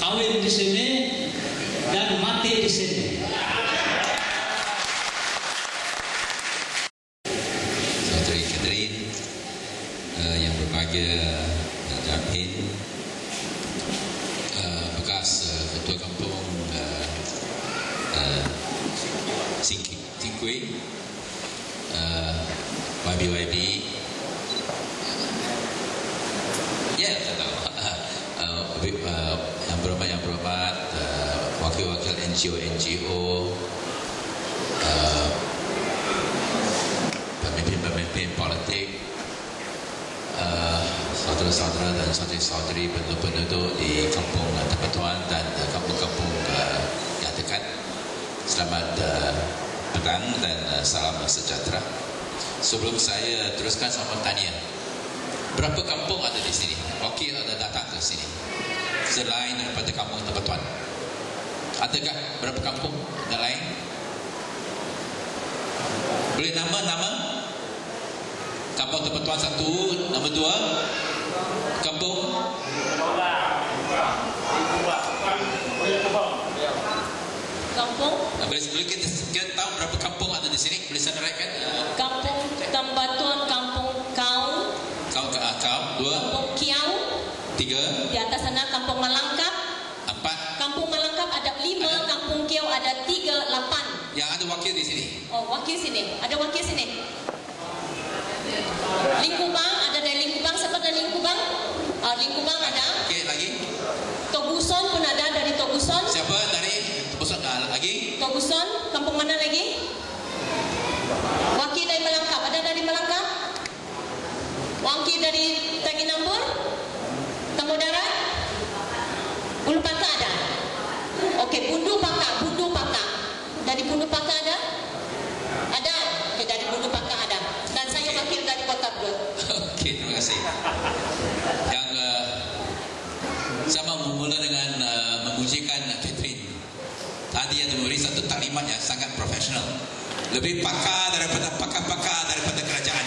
kawin di sini dan mati di sini. Saudari Catherine, yang berbahagia Japin, bekas Ketua Kampung Singkui, YB, ya tak tahu, yang berhormat, wakil-wakil NGO, pemimpin politik, saudara-saudara dan saudari-saudari penduduk di Kampung Tempatuan dan kampung-kampung yang dekat. Selamat petang dan salam sejahtera. Sebelum saya teruskan, saya mau tanya, berapa kampung ada di sini? Wakil ada datang ke sini selain daripada Kampung Tempatuan? Adakah berapa kampung yang lain? Boleh nama? Kampung Tempatuan 1, nama 2, Kampung boleh kita tahu berapa kampung ada di sini? Boleh saya neraikan? Kampung Tempatuan, Kampung Kau, 2, Kampung Kiau, 3, di atas sana Kampung Malangkap, 4. Kampung Malangkap ada 5, Kampung Kiau ada 3, 8. Yang ada wakil di sini? Oh, wakil sini. Ada wakil sini. Lingkubang, ada dari Lingkubang. Siapa dari Lingkubang? Lingkubang ada. Okey, lagi? Toguson pun ada dari Toguson. Siapa dari Toguson? Lagi? Toguson, kampung mana lagi? Wakil dari Melangkap, ada dari Melangkap? Wakil dari Taginampur? Tamu Darat? Ulu Paka ada? Okey, Bundu Paka. Dari Bundu Paka ada? Ada? Okey, dari Bundu Paka ada. Dan saya wakil dari Kota Perut. Okey, terima kasih. Yang saya mau memula dengan memujikan Catherine. Tadi yang memberi satu taklimat yang sangat profesional. Lebih pakar daripada pakar-pakar daripada kerajaan.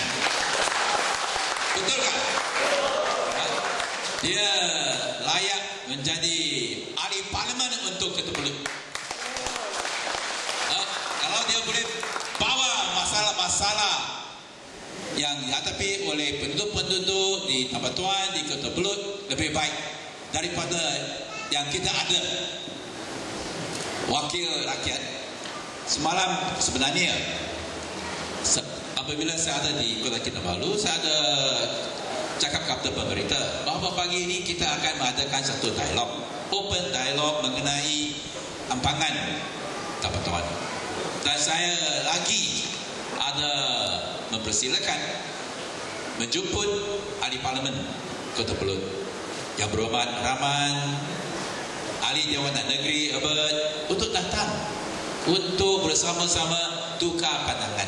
Betul tak? Dia layak menjadi ahli parlimen untuk Ketua Perut. Kalau dia boleh bawa masalah-masalah yang dihadapi oleh penduduk-penduduk di Tempatuan, di Ketua Perut, lebih baik daripada yang kita ada. Wakil rakyat, semalam sebenarnya apabila saya ada di Kota Kinabalu, saya ada cakap kepada pemerintah bahawa pagi ini kita akan mengadakan satu dialog, open dialog mengenai ampangan Tempatuan. Dan saya lagi ada mempersilakan menjemput ahli parlimen Kota Perut yang berhormat Rahman, ahli Dewan Negeri Albert, untuk datang untuk bersama-sama tukar pandangan.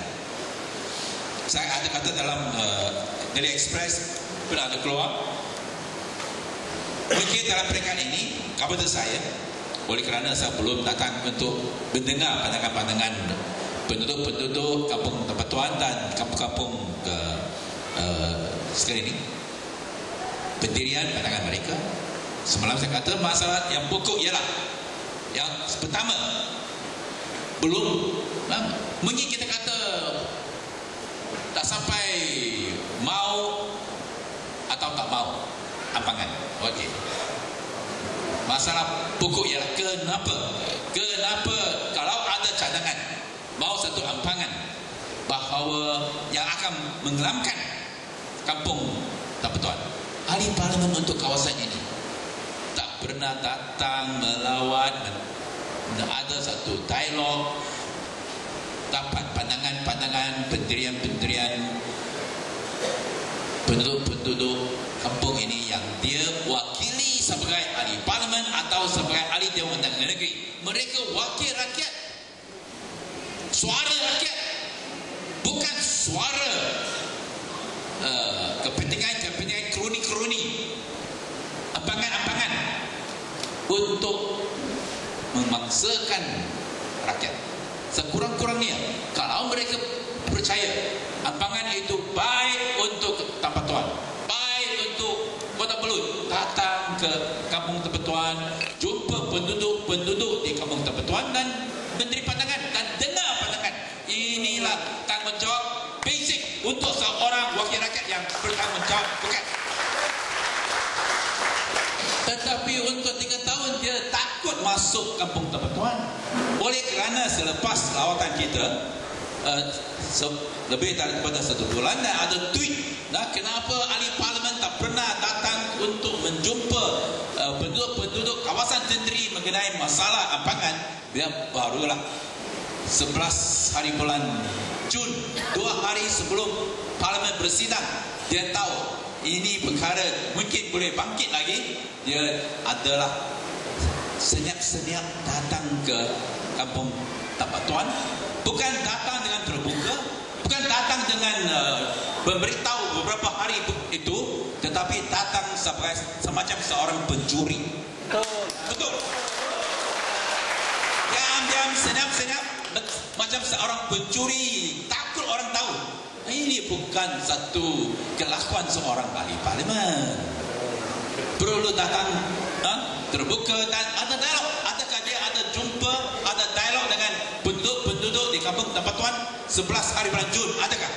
Saya ada kata dalam Daily Express pun ada keluar, mungkin dalam peringkat ini kepada saya, oleh kerana saya belum datang untuk mendengar pandangan-pandangan penduduk-penduduk Kampung Tempatuan dan kampung-kampung sekali ini, pendirian pandangan mereka. Semalam saya kata masalah yang pokok ialah yang pertama, belum mungkin kita kata tak sampai mau atau tak mau ampangan. Okey. Masalah pokok ialah kenapa kalau ada cadangan mau satu ampangan bahawa yang akan menggelamkan Kampung Tempatuan, ahli parlimen untuk kawasan ini tak pernah datang melawat, ada satu dialog, dapat pandangan-pandangan pendirian-pendirian penduduk-penduduk kampung ini yang dia wakili sebagai ahli parlimen atau sebagai ahli Dewan Negeri. Mereka wakil rakyat, suara rakyat, bukan suara kepentingan kroni-kroni, ampangan-ampangan untuk memaksakan rakyat. Sekurang-kurangnya kalau mereka percaya ampangan itu baik untuk Tempatuan, baik untuk Kota Perut, datang ke Kampung Tempatuan, jumpa penduduk di kampung tempat tuan dan memberi pandangan dan dengar pandangan. Inilah tanggungjawab basic untuk seorang wakil rakyat yang bertanggungjawab, bukan? Tetapi untuk 3 tahun dia takut masuk kampung tempat tuan. Oleh kerana selepas lawatan kita lebih daripada 1 bulan dan ada tweet, kenapa ahli parlimen tak pernah datang untuk menjumpa penduduk kawasan Tendri mengenai masalah ampangan. Dia barulah 11 hari bulan Jun, 2 hari sebelum parlimen bersidang, dia tahu ini perkara mungkin boleh bangkit lagi. Dia adalah senyap-senyap datang ke kampung tempat tuan, bukan datang dengan terbuka, bukan datang dengan memberitahu beberapa hari itu, tetapi datang sebagai semacam seorang pencuri. Betul. Diam-diam, senyap-senyap, macam seorang pencuri, takut orang tahu. Ini bukan satu kelakuan seorang ahli parlimen. Perlu datang terbuka dan ada dialog. Adakah dia ada jumpa, ada dialog dengan penduduk di kampung tempat tuan 11 hari bulan Jun? Adakah?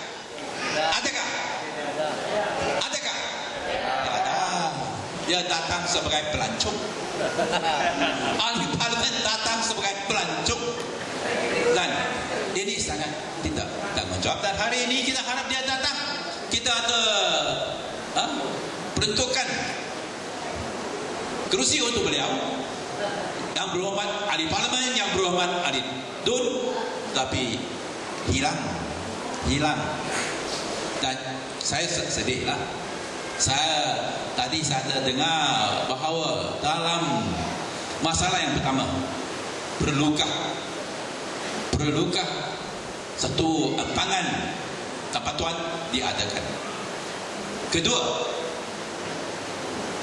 Adakah? Adakah? Ada. Dia datang sebagai pelancong. Ahli parlimen datang sebagai pelancong. Dan ini sangat tidak tanggungjawab. Dan hari ini kita harap dia datang. Kita ada peruntukan kerusi untuk beliau. Yang berhormat ahli parlimen, yang berhormat ahli Dun, tapi hilang. Dan saya sedih lah. Tadi saya dengar bahawa dalam masalah yang pertama, perlukah satu ampangan tempat tuan diadakan? Kedua,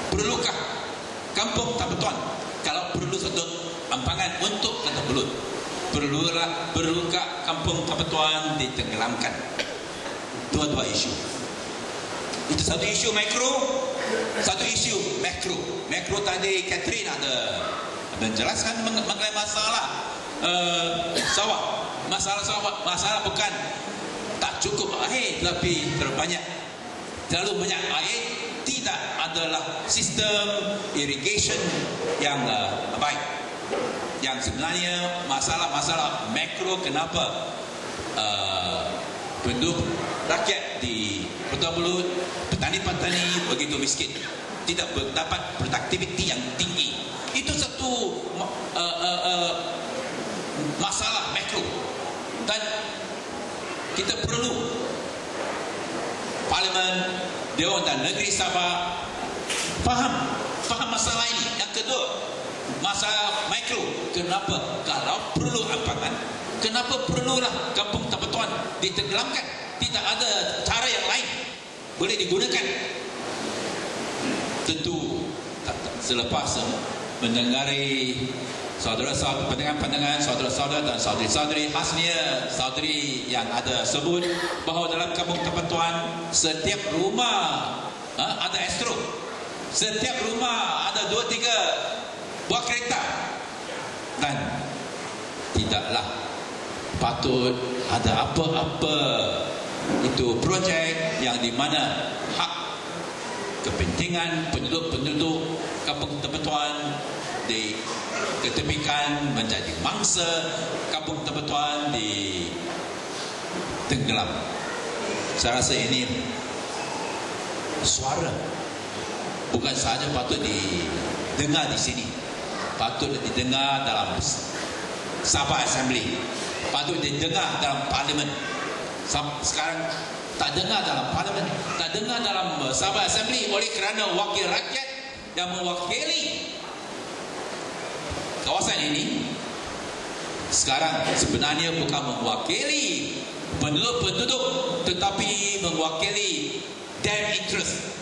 perlukah kampung tempat tuan kalau perlu satu ampangan untuk kata belut? Perlukah kampung tempat tuan ditenggelamkan? Dua-dua isu. Itu satu isu mikro, satu isu makro. Makro tadi Catherine ada menjelaskan mengenai masalah sawah. Masalah bukan tak cukup air, tapi terlalu banyak air. Tidak adalah sistem irrigation yang baik. Yang sebenarnya masalah makro, kenapa penduduk rakyat di Kota Belud, petani-petani begitu miskin, tidak dapat produktiviti yang tinggi. Itu satu masalah makro. Dan kita perlu Parlimen, Dewan dan Negeri Sabah faham masalah ini. Yang kedua, masalah mikro. Kenapa kalau perlu ampangan, kenapa perlulah kampung tempat tuan ditenggelamkan? Tidak ada cara yang lain boleh digunakan. Tentu selepas mendengari saudara-saudara pandangan saudara-saudara dan saudari-saudari, khasnya saudari yang ada sebut bahawa dalam kampung tempat tuan setiap rumah ada astro, setiap rumah ada 2-3 buah kereta, dan tidaklah patut ada apa-apa itu projek yang di mana hak kepentingan penduduk kampung tempat tuan diketepikan menjadi mangsa kampung tempat tuan tenggelam. Saya rasa ini suara bukan sahaja patut didengar di sini, patut didengar dalam Sabah Assembly, patut didengar dalam Parlimen. Sekarang tak dengar dalam Parlimen, tak dengar dalam Sabah Assembly oleh kerana wakil rakyat yang mewakili kawasan ini sekarang sebenarnya bukan mewakili penduduk, tetapi mewakili their interest,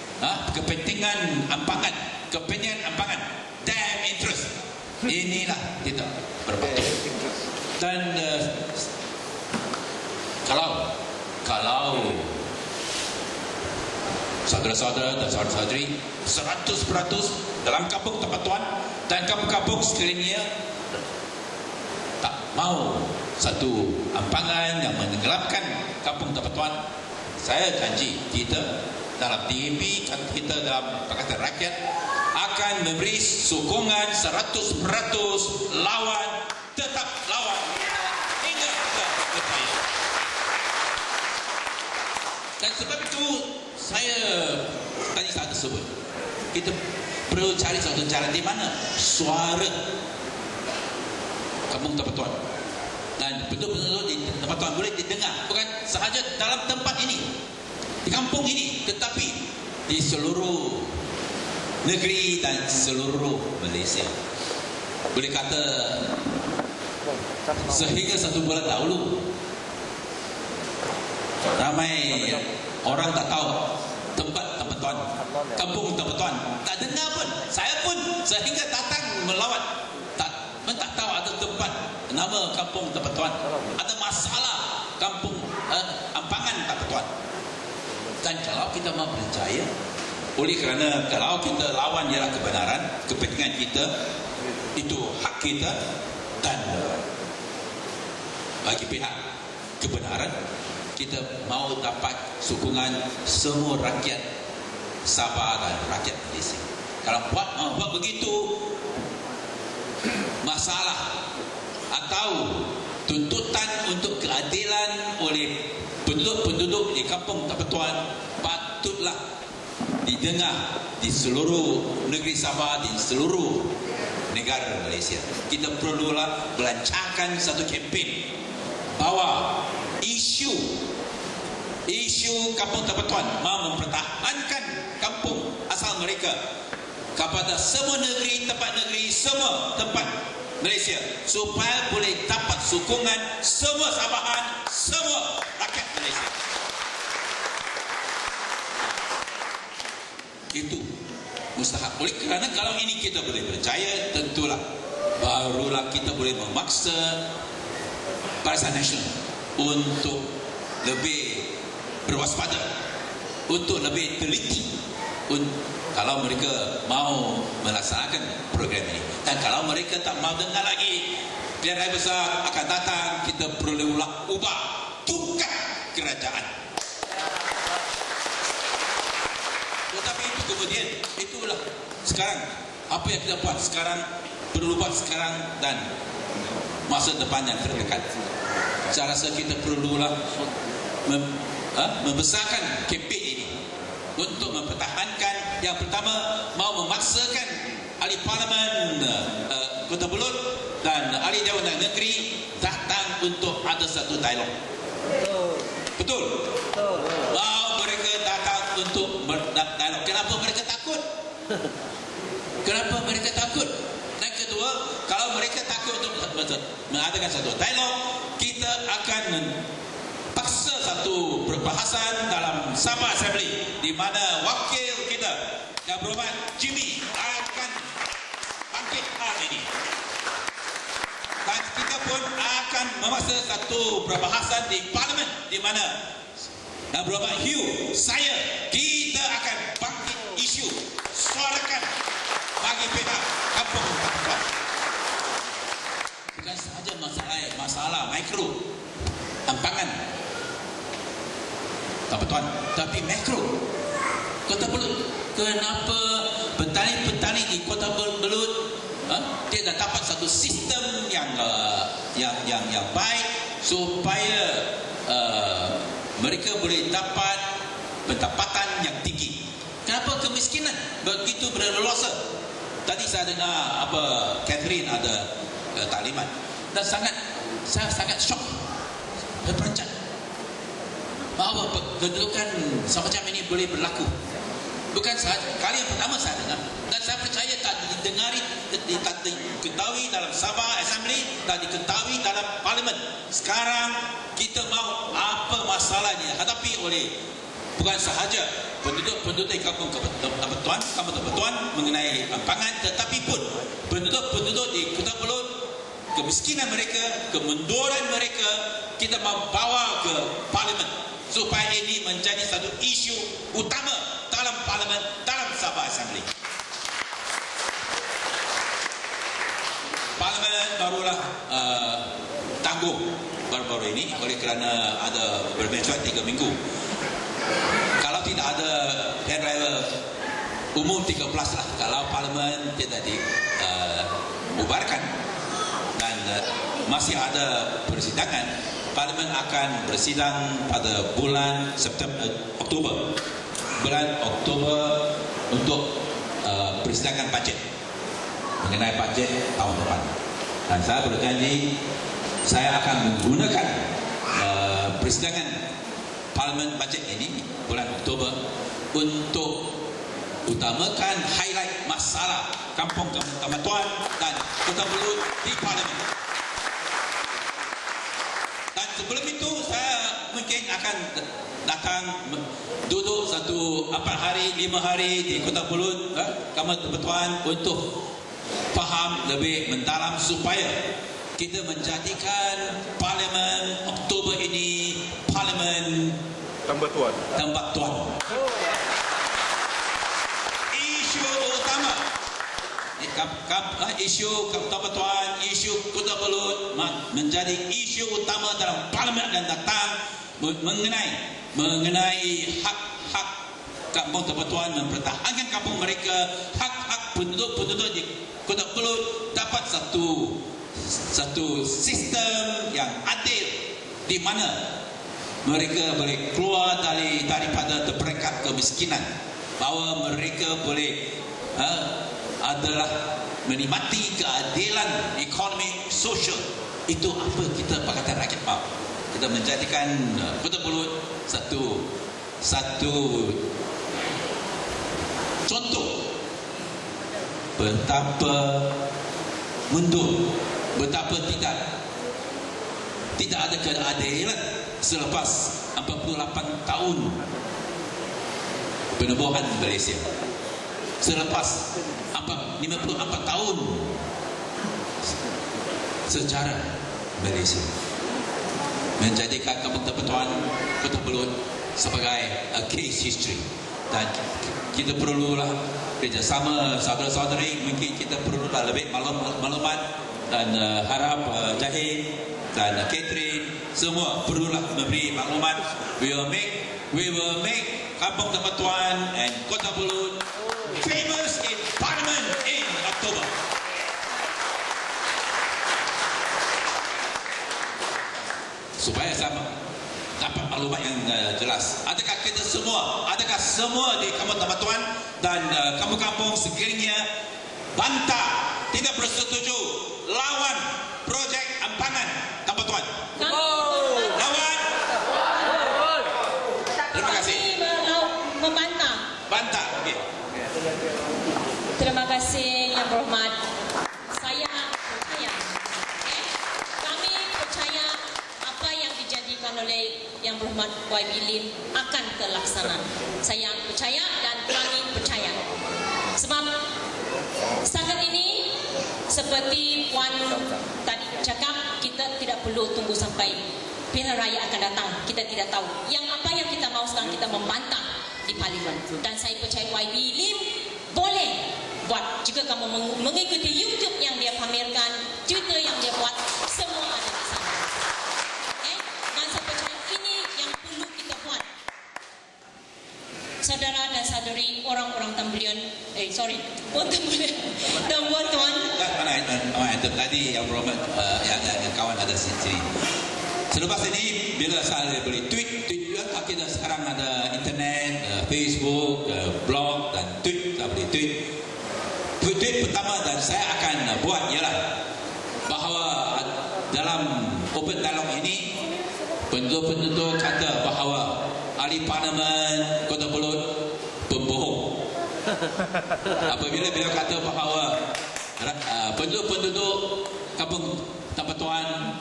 kepentingan ampangan, their interest. Inilah tidak berpatut. Dan kalau saudara-saudara dan saudara-saudari 100% dalam kampung tempat tuan dan kampung-kampung sekelilingnya tak mau satu ampangan yang menenggelamkan kampung Tempatuan. Saya janji kita dalam DAP, kita dalam Pakatan Rakyat akan memberi sokongan 100% lawan, tetap lawan hingga kita berjaya. Dan sebab itu saya tadi saya tersebut, kita perlu cari satu cara di mana suara kampung Tempatuan dan betul-betul di Tempatuan boleh didengar, bukan sahaja dalam tempat ini, di kampung ini, tetapi di seluruh negeri dan seluruh Malaysia. Boleh kata sehingga 1 bulan dahulu ramai orang tak tahu tempat Tempatuan, kampung Tempatuan, tak dengar pun. Saya pun sehingga datang melawat tak tahu ada tempat nama kampung Tempatuan, ada masalah kampung ampangan Tempatuan. Dan kalau kita mau berjaya, oleh kerana kalau kita lawan ialah kebenaran, kepentingan kita, itu hak kita, dan bagi pihak kebenaran, kita mau dapat sokongan semua rakyat Sabah dan rakyat Malaysia. Kalau buat begitu, masalah atau tuntutan untuk keadilan oleh penduduk-penduduk di kampung Tempatuan patutlah didengar di seluruh negeri Sabah, di seluruh negara Malaysia. Kita perlulah melancarkan satu kempen bahawa isu kampung Tempatuan mahu mempertahankan kampung asal mereka kepada semua negeri, semua tempat Malaysia, supaya boleh dapat sokongan semua Sabahan, semua rakyat Malaysia. Itu mustahak. Oleh kerana kalau ini kita boleh berjaya, tentulah barulah kita boleh memaksa Barisan Nasional untuk lebih berwaspada, untuk lebih teliti kalau mereka mau melaksanakan program ini. Dan kalau mereka tak mau dengar lagi, pilihan raya besar akan datang, kita perlu ubah tukar kerajaan. Tetapi itu kemudian, itulah sekarang apa yang kita buat sekarang, perlu buat sekarang dan masa depan yang terdekat. Saya rasa kita perlulah membesarkan kempen ini untuk mempertahankan. Yang pertama, mau memaksakan ahli parlimen Kota Belud dan ahli Dewan Negeri datang untuk ada satu dialog. Betul? Mau mereka datang untuk berdialog. Kenapa mereka takut? Kenapa mereka takut? Dan kedua, kalau mereka takut untuk mengadakan satu dialog, kita akan paksa satu perbahasan dalam Sabah Assembly, di mana wakil kita yang berhormat Jimmy akan bangkit hari ini. Dan kita pun akan memaksa satu perbahasan di Parlimen, di mana yang berhormat Hugh, kita akan bangkit isu, suarakan bagi pihak kampung Tempatuan. Bukan sahaja masalah mikro ampangan Tempatuan, tapi makro Kota Belud. Kenapa petani-petani di Kota Belud dia dah dapat satu sistem yang baik supaya mereka boleh dapat pendapatan yang tinggi. Kenapa kemiskinan begitu berleluasa? Tadi saya dengar Catherine ada taklimat dan saya sangat syok, terperanjat bahawa kedudukan semacam ini boleh berlaku. Bukan sahaja kali yang pertama saya dengar, dan saya percaya tak didengari, tak diketahui dalam Sabah Assembly, tak diketahui dalam Parlimen. Sekarang kita mahu apa masalah ini hadapi oleh bukan sahaja penduduk-penduduk kampung Tempatuan mengenai ampangan, tetapi pun penduduk-penduduk di Kota Belud, kemiskinan mereka, kemunduran mereka, kita membawa ke Parlimen supaya ini menjadi satu isu utama dalam Parlimen, dalam Sabah Assembly. barulah tangguh baru-baru ini oleh kerana ada bermecuat 3 minggu. Kalau tidak ada hari raya umum 13 lah, kalau parlimen tidak dibubarkan dan masih ada persidangan, parlimen akan bersidang pada bulan Oktober untuk persidangan bajet mengenai bajet tahun depan. Dan saya berjanji saya akan menggunakan persidangan parlimen bajet ini bulan Oktober untuk utamakan highlight masalah kampung Tamatuan dan Kota Belud di parlimen. Dan sebelum itu saya mungkin akan datang duduk 4 hari 5 hari di Kota Belud, Kampung Tamatuan untuk faham lebih mendalam supaya kita menjadikan parlimen Oktober ini parlimen Tambatuan. Isu utama isu Tambatuan, isu Kota Belud menjadi isu utama dalam parlimen yang datang mengenai hak-hak kampung Tambatuan mempertahankan kampung mereka, hak-hak penduduk-penduduk di Kota Belud dapat satu sistem yang adil di mana mereka boleh keluar daripada terperangkap kemiskinan, bahawa mereka boleh adalah menikmati keadilan ekonomi sosial. Itu apa kita Pakatan Rakyat mahu. Kita menjadikan Kota Belud satu contoh betapa mundur, betapa tidak ada keadilan selepas 48 tahun penubuhan Malaysia, selepas 54 tahun sejarah Malaysia, menjadikan Kampung Tamatuan, Kota Belud sebagai a case history. Dan kita perlulah kerjasama saudara-saudari, mungkin kita perlulah lebih maklumat, dan harap Jahid dan Catherine semua perlulah memberi maklumat. We will make Kampung Tamatuan and Kota Belud famous in Parliament in October. Supaya sama dapat maklumat yang jelas. Adakah semua di Kampung Tamatuan dan kampung-kampung sekelilingnya bantah, tidak bersetuju lawan projek ampangan Tamatuan? Lawan. Terima kasih. Membantah. Bantah. Okay. Terima kasih Yang Berhormat. Saya percaya, kami percaya apa yang dijanjikan oleh Yang Berhormat YB Lim akan terlaksana. Saya percaya dan kami percaya. Sebab setakat ini seperti Puan tadi cakap, kita tidak perlu tunggu sampai pilihan raya akan datang. Kita tidak tahu. Apa yang kita mahu sekarang, kita membantah di parlimen. Dan saya percaya YB Lim boleh buat. Jika kamu mengikuti YouTube yang dia pamerkan, Twitter yang dia buat, semua ada di sana. Dan saya percaya ini yang perlu kita buat. Saudara dan saudari, orang-orang Tambulian, Tambulian dan buat-tuan. Tadi yang Robert, yang kawan ada sini. Selepas ini, bila saya boleh tweet juga, kita sekarang ada internet, Facebook, blog dan tweet, kita boleh tweet. Tweet pertama dan saya akan buat ialah bahawa dalam open dialogue ini, penduduk-penduduk kata bahawa ahli parlimen Kota Belud pembohong. Apabila beliau kata bahawa penduduk-penduduk Kampung Tamatuan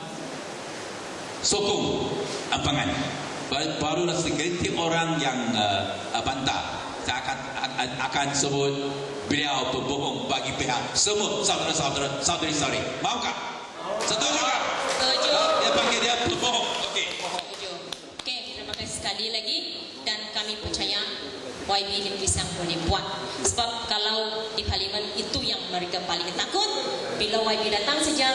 sokong ampangan, barulah segelintir orang yang bantah. Saya akan sebut beliau pembohong bagi pihak semua saudara-saudari. Maukah? Setuju kah? Setuju. Dia panggil dia pembohong. Okey. Setuju. Okey, terima kasih sekali lagi dan kami percaya YB Lim Kisang boleh buat. Sebab kalau di parlimen itu yang mereka paling takut, bila YB datang saja